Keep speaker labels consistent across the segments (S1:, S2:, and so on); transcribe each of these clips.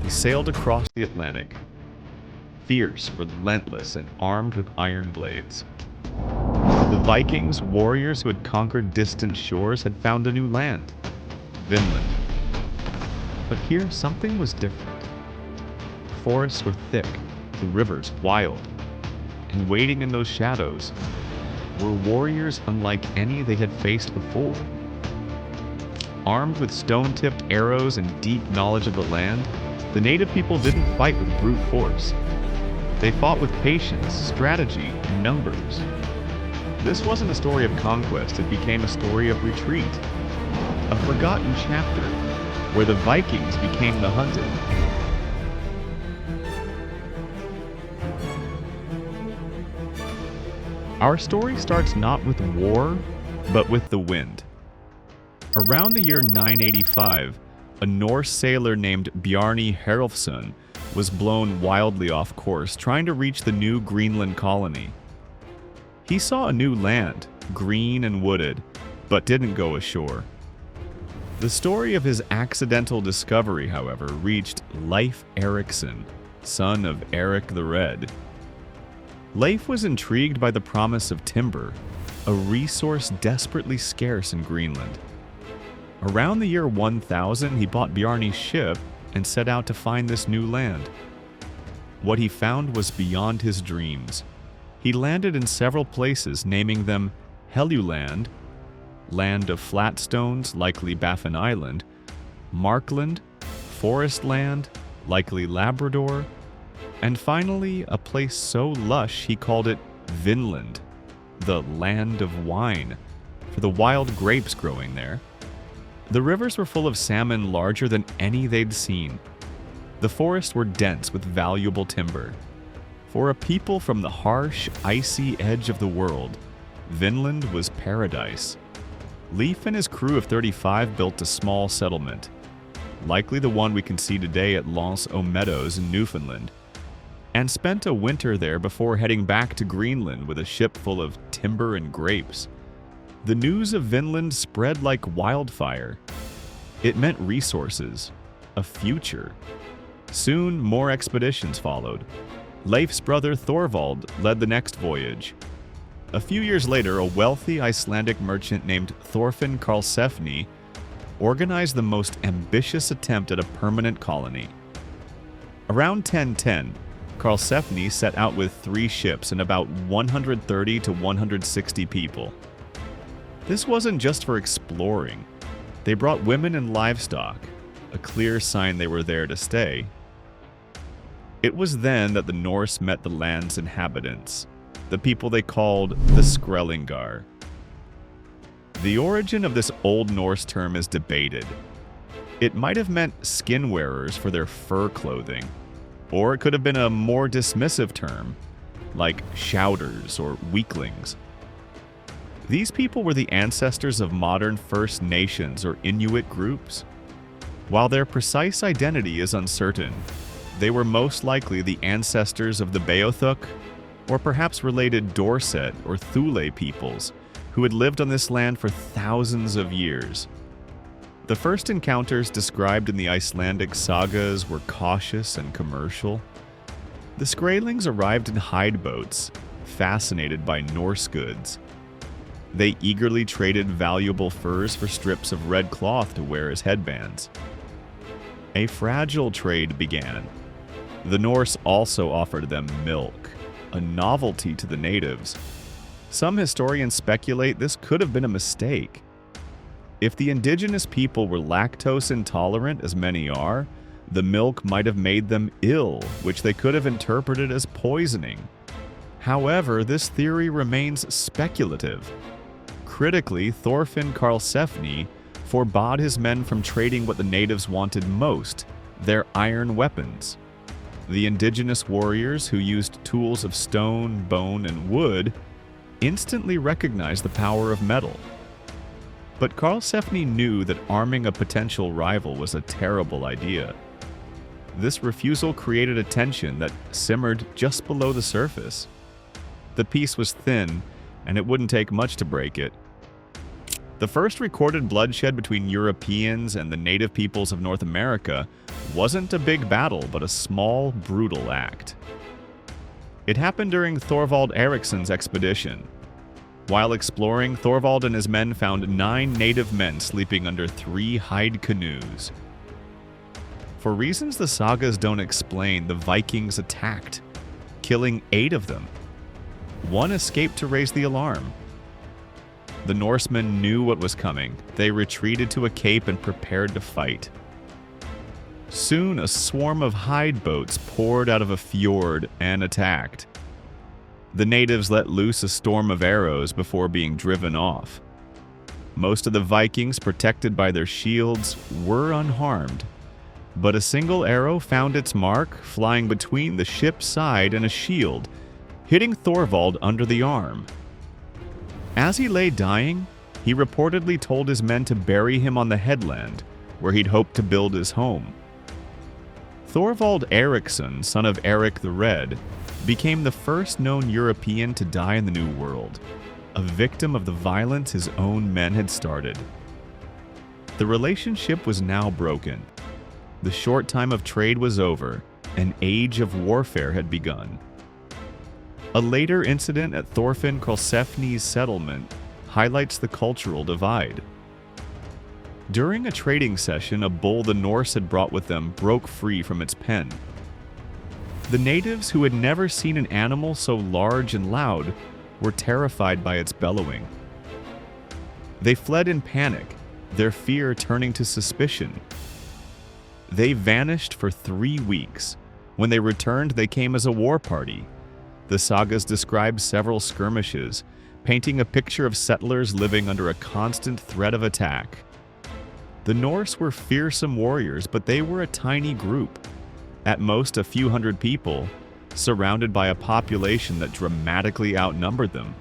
S1: They sailed across the Atlantic, fierce, relentless, and armed with iron blades. The Vikings, warriors who had conquered distant shores, had found a new land, Vinland. But here something was different. The forests were thick, the rivers wild, and waiting in those shadows were warriors unlike any they had faced before. Armed with stone-tipped arrows and deep knowledge of the land, the native people didn't fight with brute force. They fought with patience, strategy, and numbers. This wasn't a story of conquest, it became a story of retreat. A forgotten chapter where the Vikings became the hunted. Our story starts not with war, but with the wind. Around the year 985, a Norse sailor named Bjarni Herlfsson was blown wildly off course, trying to reach the new Greenland colony. He saw a new land, green and wooded, but didn't go ashore. The story of his accidental discovery, however, reached Leif Erikson, son of Eric the Red. Leif was intrigued by the promise of timber, a resource desperately scarce in Greenland. Around the year 1000, he bought Bjarni's ship and set out to find this new land. What he found was beyond his dreams. He landed in several places, naming them Helluland, land of flat stones, likely Baffin Island, Markland, Forest Land, likely Labrador, and finally a place so lush he called it Vinland, the land of wine, for the wild grapes growing there. The rivers were full of salmon larger than any they'd seen. The forests were dense with valuable timber. For a people from the harsh, icy edge of the world, Vinland was paradise. Leif and his crew of 35 built a small settlement, likely the one we can see today at L'Anse aux Meadows in Newfoundland, and spent a winter there before heading back to Greenland with a ship full of timber and grapes. The news of Vinland spread like wildfire. It meant resources, a future. Soon, more expeditions followed. Leif's brother Thorvald led the next voyage. A few years later, a wealthy Icelandic merchant named Thorfinn Karlsefni organized the most ambitious attempt at a permanent colony. Around 1010, Karlsefni set out with 3 ships and about 130 to 160 people. This wasn't just for exploring. They brought women and livestock, a clear sign they were there to stay. It was then that the Norse met the land's inhabitants, the people they called the Skrellingar. The origin of this Old Norse term is debated. It might have meant skin wearers for their fur clothing, or it could have been a more dismissive term, like shouters or weaklings. These people were the ancestors of modern First Nations or Inuit groups. While their precise identity is uncertain, they were most likely the ancestors of the Beothuk, or perhaps related Dorset or Thule peoples, who had lived on this land for thousands of years. The first encounters described in the Icelandic sagas were cautious and commercial. The Skrælings arrived in hide boats, fascinated by Norse goods. They eagerly traded valuable furs for strips of red cloth to wear as headbands. A fragile trade began. The Norse also offered them milk, a novelty to the natives. Some historians speculate this could have been a mistake. If the indigenous people were lactose intolerant, as many are, the milk might have made them ill, which they could have interpreted as poisoning. However, this theory remains speculative. Critically, Thorfinn Karlsefni forbade his men from trading what the natives wanted most, their iron weapons. The indigenous warriors, who used tools of stone, bone, and wood, instantly recognized the power of metal. But Karlsefni knew that arming a potential rival was a terrible idea. This refusal created a tension that simmered just below the surface. The peace was thin, and it wouldn't take much to break it. The first recorded bloodshed between Europeans and the native peoples of North America wasn't a big battle, but a small, brutal act. It happened during Thorvald Eriksson's expedition. While exploring, Thorvald and his men found 9 native men sleeping under 3 hide canoes. For reasons the sagas don't explain, the Vikings attacked, killing 8 of them. 1 escaped to raise the alarm. The Norsemen knew what was coming. They retreated to a cape and prepared to fight. Soon, a swarm of hide boats poured out of a fjord and attacked. The natives let loose a storm of arrows before being driven off. Most of the Vikings, protected by their shields, were unharmed, but a single arrow found its mark flying between the ship's side and a shield, hitting Thorvald under the arm. As he lay dying, he reportedly told his men to bury him on the headland, where he'd hoped to build his home. Thorvald Eriksson, son of Eric the Red, became the first known European to die in the New World, a victim of the violence his own men had started. The relationship was now broken. The short time of trade was over. An age of warfare had begun. A later incident at Thorfinn Karlsefni's settlement highlights the cultural divide. During a trading session, a bull the Norse had brought with them broke free from its pen. The natives, who had never seen an animal so large and loud, were terrified by its bellowing. They fled in panic, their fear turning to suspicion. They vanished for 3 weeks. When they returned, they came as a war party. The sagas describe several skirmishes, painting a picture of settlers living under a constant threat of attack. The Norse were fearsome warriors, but they were a tiny group, at most a few hundred people, surrounded by a population that dramatically outnumbered them.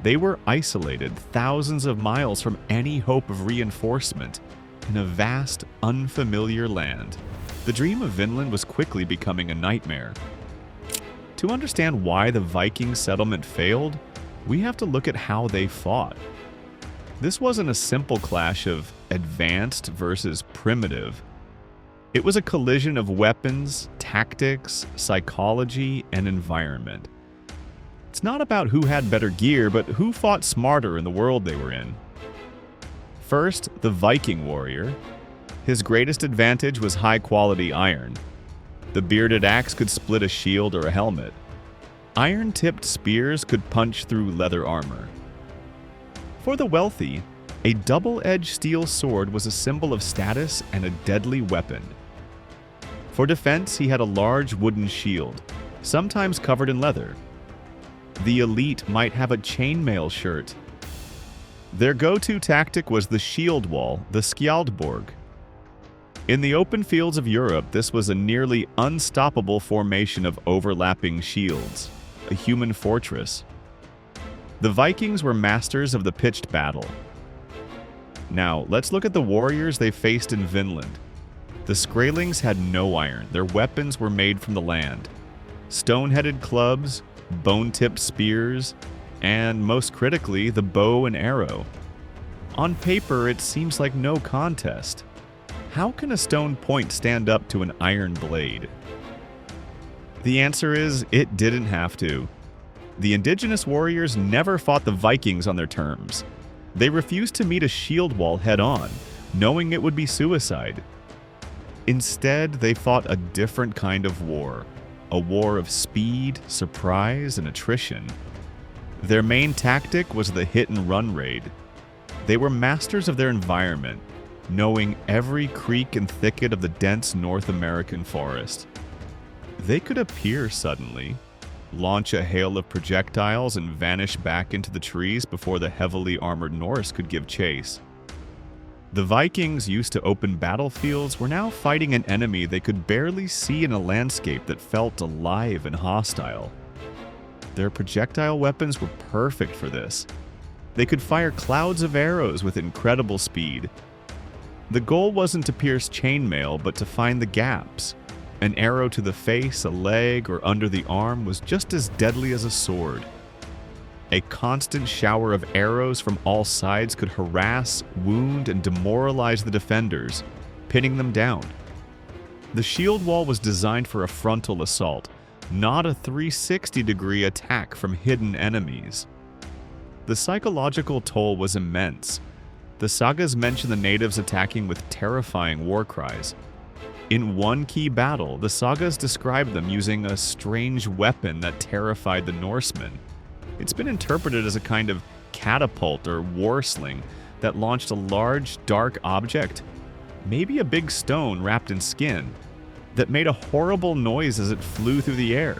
S1: They were isolated thousands of miles from any hope of reinforcement in a vast, unfamiliar land. The dream of Vinland was quickly becoming a nightmare. To understand why the Viking settlement failed, we have to look at how they fought. This wasn't a simple clash of advanced versus primitive. It was a collision of weapons, tactics, psychology, and environment. It's not about who had better gear, but who fought smarter in the world they were in. First, the Viking warrior. His greatest advantage was high-quality iron. The bearded axe could split a shield or a helmet. Iron-tipped spears could punch through leather armor. For the wealthy, a double-edged steel sword was a symbol of status and a deadly weapon. For defense, he had a large wooden shield, sometimes covered in leather. The elite might have a chainmail shirt. Their go-to tactic was the shield wall, the Skjaldborg. In the open fields of Europe, this was a nearly unstoppable formation of overlapping shields, a human fortress. The Vikings were masters of the pitched battle. Now, let's look at the warriors they faced in Vinland. The Skrælings had no iron. Their weapons were made from the land. Stone-headed clubs, bone-tipped spears, and most critically, the bow and arrow. On paper, it seems like no contest. How can a stone point stand up to an iron blade? The answer is, it didn't have to. The Indigenous warriors never fought the Vikings on their terms. They refused to meet a shield wall head-on, knowing it would be suicide. Instead, they fought a different kind of war, a war of speed, surprise, and attrition. Their main tactic was the hit-and-run raid. They were masters of their environment, knowing every creek and thicket of the dense North American forest. They could appear suddenly, launch a hail of projectiles, and vanish back into the trees before the heavily armored Norse could give chase. The Vikings, used to open battlefields, were now fighting an enemy they could barely see in a landscape that felt alive and hostile. Their projectile weapons were perfect for this. They could fire clouds of arrows with incredible speed. The goal wasn't to pierce chainmail, but to find the gaps. An arrow to the face, a leg, or under the arm was just as deadly as a sword. A constant shower of arrows from all sides could harass, wound, and demoralize the defenders, pinning them down. The shield wall was designed for a frontal assault, not a 360-degree attack from hidden enemies. The psychological toll was immense. The sagas mention the natives attacking with terrifying war cries. In one key battle, the sagas describe them using a strange weapon that terrified the Norsemen. It's been interpreted as a kind of catapult or war sling that launched a large, dark object, maybe a big stone wrapped in skin, that made a horrible noise as it flew through the air.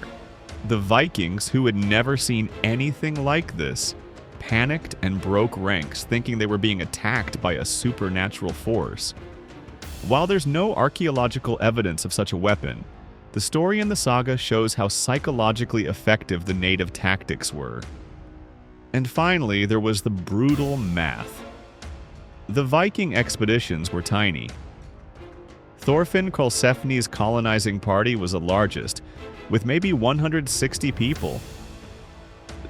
S1: The Vikings, who had never seen anything like this, panicked and broke ranks, thinking they were being attacked by a supernatural force. While there's no archaeological evidence of such a weapon, the story in the saga shows how psychologically effective the native tactics were. And finally, there was the brutal math. The Viking expeditions were tiny. Thorfinn Karlsefni's colonizing party was the largest, with maybe 160 people.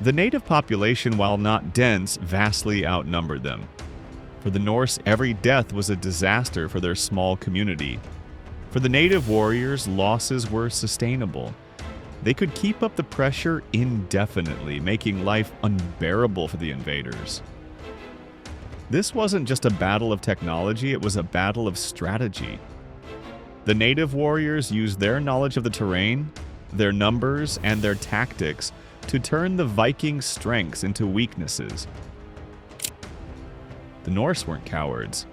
S1: The native population, while not dense, vastly outnumbered them. For the Norse, every death was a disaster for their small community. For the native warriors, losses were sustainable. They could keep up the pressure indefinitely, making life unbearable for the invaders. This wasn't just a battle of technology, it was a battle of strategy. The native warriors used their knowledge of the terrain, their numbers, and their tactics to turn the Viking strengths into weaknesses. The Norse weren't cowards.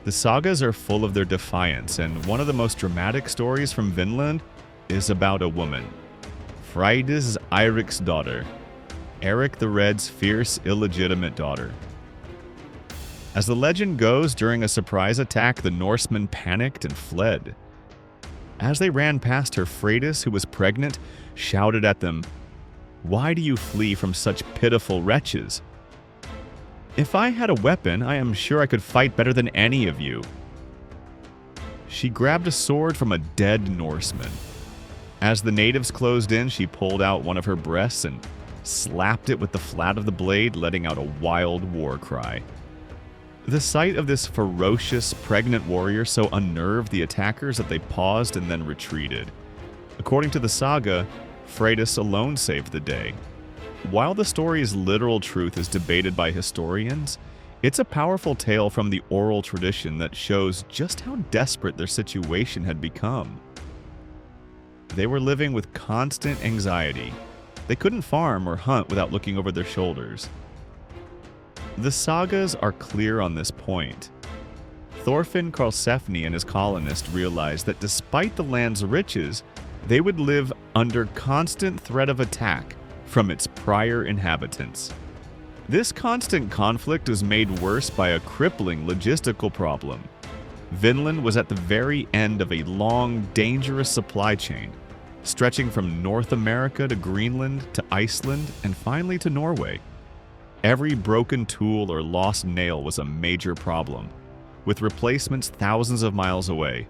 S1: The sagas are full of their defiance, and one of the most dramatic stories from Vinland is about a woman, Freydis Eirik's daughter, Eric the Red's fierce, illegitimate daughter. As the legend goes, during a surprise attack, the Norsemen panicked and fled. As they ran past her, Freydis, who was pregnant, shouted at them, "Why do you flee from such pitiful wretches? If I had a weapon, I am sure I could fight better than any of you." She grabbed a sword from a dead Norseman. As the natives closed in, she pulled out one of her breasts and slapped it with the flat of the blade, letting out a wild war cry. The sight of this ferocious, pregnant warrior so unnerved the attackers that they paused and then retreated. According to the saga, Freydis alone saved the day. While the story's literal truth is debated by historians, it's a powerful tale from the oral tradition that shows just how desperate their situation had become. They were living with constant anxiety. They couldn't farm or hunt without looking over their shoulders. The sagas are clear on this point. Thorfinn Karlsefni and his colonists realized that despite the land's riches, they would live under constant threat of attack from its prior inhabitants. This constant conflict was made worse by a crippling logistical problem. Vinland was at the very end of a long, dangerous supply chain, stretching from North America to Greenland to Iceland and finally to Norway. Every broken tool or lost nail was a major problem, with replacements thousands of miles away.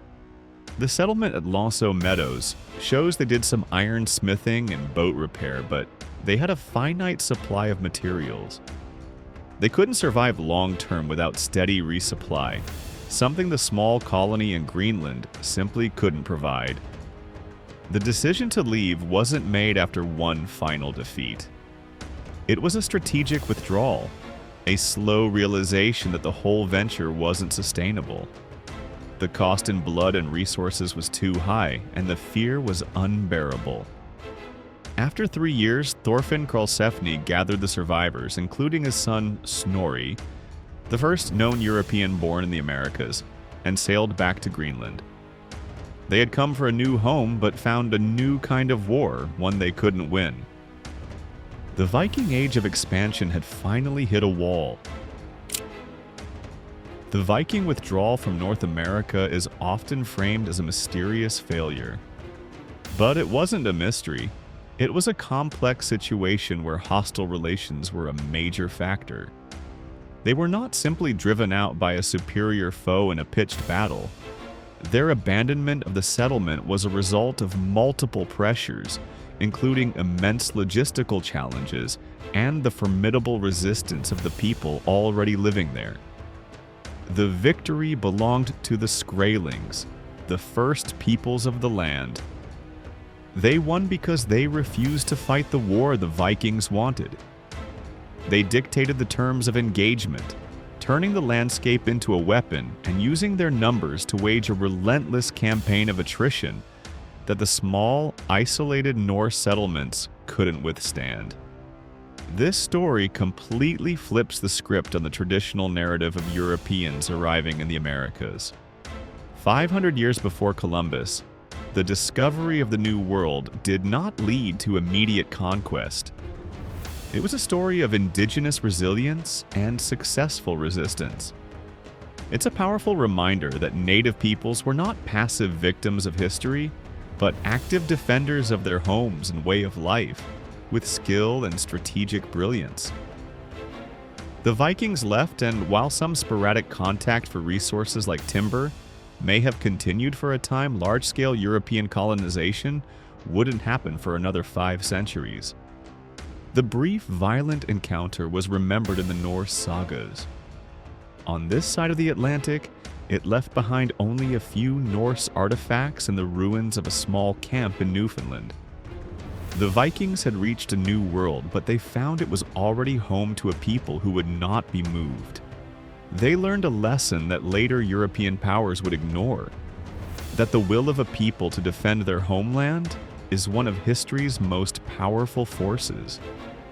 S1: The settlement at Lonso Meadows shows they did some iron smithing and boat repair, but they had a finite supply of materials. They couldn't survive long-term without steady resupply, something the small colony in Greenland simply couldn't provide. The decision to leave wasn't made after one final defeat. It was a strategic withdrawal, a slow realization that the whole venture wasn't sustainable. The cost in blood and resources was too high, and the fear was unbearable. After 3 years, Thorfinn Karlsefni gathered the survivors, including his son Snorri, the first known European born in the Americas, and sailed back to Greenland. They had come for a new home, but found a new kind of war, one they couldn't win. The Viking age of expansion had finally hit a wall. The Viking withdrawal from North America is often framed as a mysterious failure. But it wasn't a mystery. It was a complex situation where hostile relations were a major factor. They were not simply driven out by a superior foe in a pitched battle. Their abandonment of the settlement was a result of multiple pressures, including immense logistical challenges and the formidable resistance of the people already living there. The victory belonged to the Skraelings, the first peoples of the land. They won because they refused to fight the war the Vikings wanted. They dictated the terms of engagement, turning the landscape into a weapon and using their numbers to wage a relentless campaign of attrition that the small, isolated Norse settlements couldn't withstand. This story completely flips the script on the traditional narrative of Europeans arriving in the Americas. 500 years before Columbus, the discovery of the New World did not lead to immediate conquest. It was a story of indigenous resilience and successful resistance. It's a powerful reminder that native peoples were not passive victims of history, but active defenders of their homes and way of life, with skill and strategic brilliance. The Vikings left, and while some sporadic contact for resources like timber may have continued for a time, large-scale European colonization wouldn't happen for another 5 centuries. The brief, violent encounter was remembered in the Norse sagas. On this side of the Atlantic, it left behind only a few Norse artifacts and the ruins of a small camp in Newfoundland. The Vikings had reached a new world, but they found it was already home to a people who would not be moved. They learned a lesson that later European powers would ignore, that the will of a people to defend their homeland is one of history's most powerful forces.